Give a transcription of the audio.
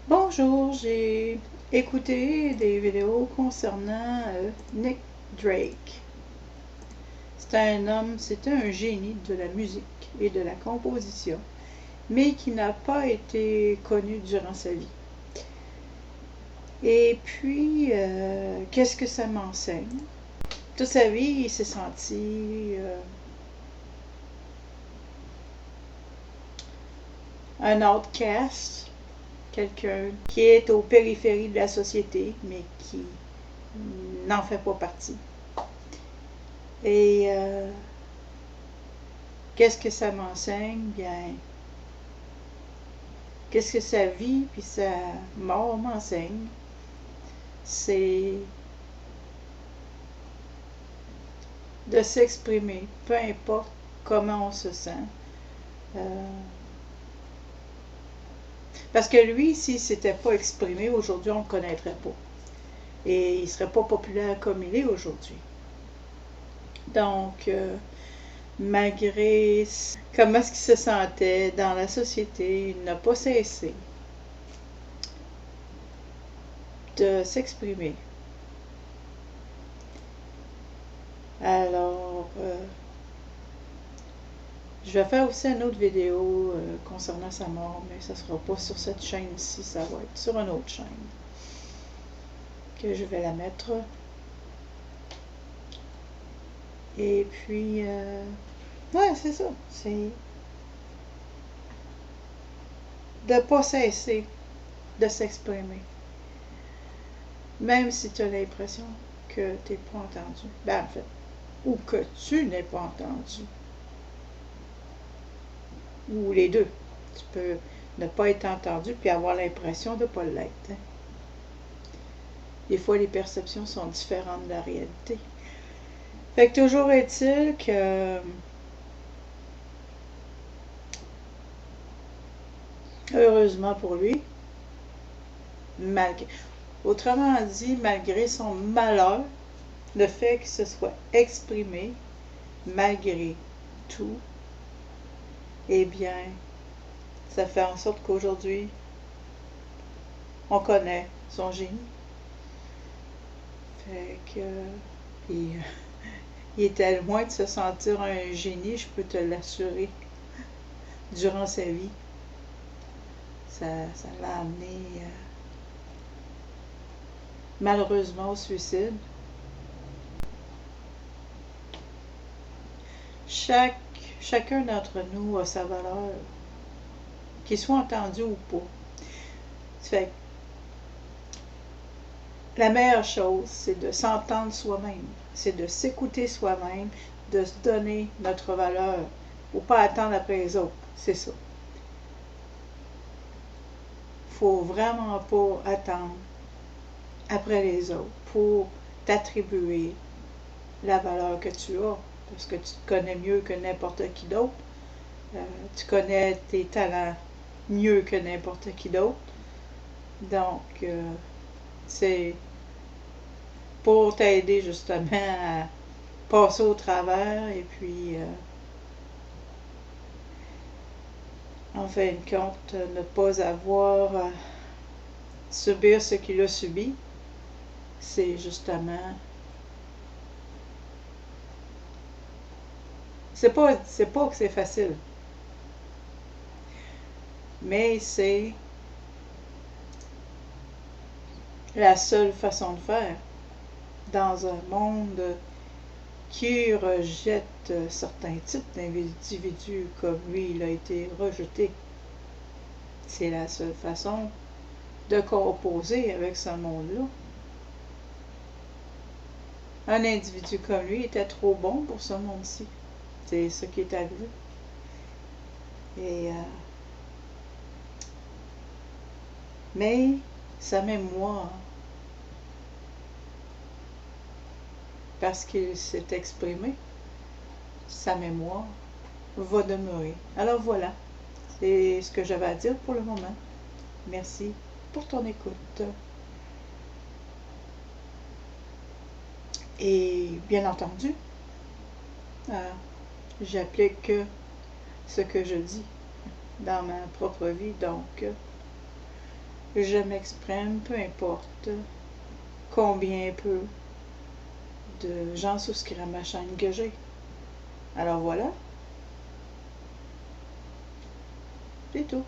Bonjour, j'ai écouté des vidéos concernant Nick Drake. C'est un génie de la musique et de la composition, mais qui n'a pas été connu durant sa vie. Et puis, qu'est-ce que ça m'enseigne? Toute sa vie, il s'est senti un outcast, quelqu'un qui est aux périphéries de la société, mais qui n'en fait pas partie. Et qu'est-ce que ça m'enseigne? Bien, qu'est-ce que sa vie puis sa mort m'enseigne? C'est de s'exprimer, peu importe comment on se sent. Parce que lui, s'il ne s'était pas exprimé, aujourd'hui, on ne le connaîtrait pas. Et il ne serait pas populaire comme il est aujourd'hui. Donc, malgré comment est-ce qu'il se sentait dans la société, il n'a pas cessé de s'exprimer. Alors, je vais faire aussi une autre vidéo concernant sa mort, mais ça ne sera pas sur cette chaîne-ci, ça va être sur une autre chaîne que je vais la mettre. Et puis, ouais, c'est ça. C'est de ne pas cesser de s'exprimer. Même si tu as l'impression que tu n'es pas entendu. Ben, en fait, ou que tu n'es pas entendu. Ou les deux. Tu peux ne pas être entendu puis avoir l'impression de ne pas l'être. Hein. Des fois, les perceptions sont différentes de la réalité. Fait que toujours est-il que heureusement pour lui, autrement dit, malgré son malheur, le fait qu'il se soit exprimé, malgré tout, eh bien, ça fait en sorte qu'aujourd'hui, on connaît son génie. Fait que, il était loin de se sentir un génie, je peux te l'assurer, durant sa vie. Ça l'a amené malheureusement au suicide. Chacun d'entre nous a sa valeur, qu'il soit entendu ou pas. Fait que la meilleure chose, c'est de s'entendre soi-même, c'est de s'écouter soi-même, de se donner notre valeur, ou pas attendre après les autres, c'est ça. Faut vraiment pas attendre après les autres pour t'attribuer la valeur que tu as, parce que tu te connais mieux que n'importe qui d'autre. Tu connais tes talents mieux que n'importe qui d'autre. Donc, c'est pour t'aider justement à passer au travers et puis, en fin de compte, ne pas avoir à subir ce qu'il a subi. C'est justement... C'est pas que c'est facile, mais c'est la seule façon de faire dans un monde qui rejette certains types d'individus comme lui, il a été rejeté. C'est la seule façon de composer avec ce monde-là. Un individu comme lui était trop bon pour ce monde-ci. C'est ce qui est arrivé. Et mais sa mémoire, parce qu'il s'est exprimé, sa mémoire va demeurer. Alors voilà, c'est ce que j'avais à dire pour le moment. Merci pour ton écoute. Et bien entendu, j'applique ce que je dis dans ma propre vie, donc je m'exprime, peu importe combien peu de gens souscrivent à ma chaîne que j'ai. Alors voilà, c'est tout.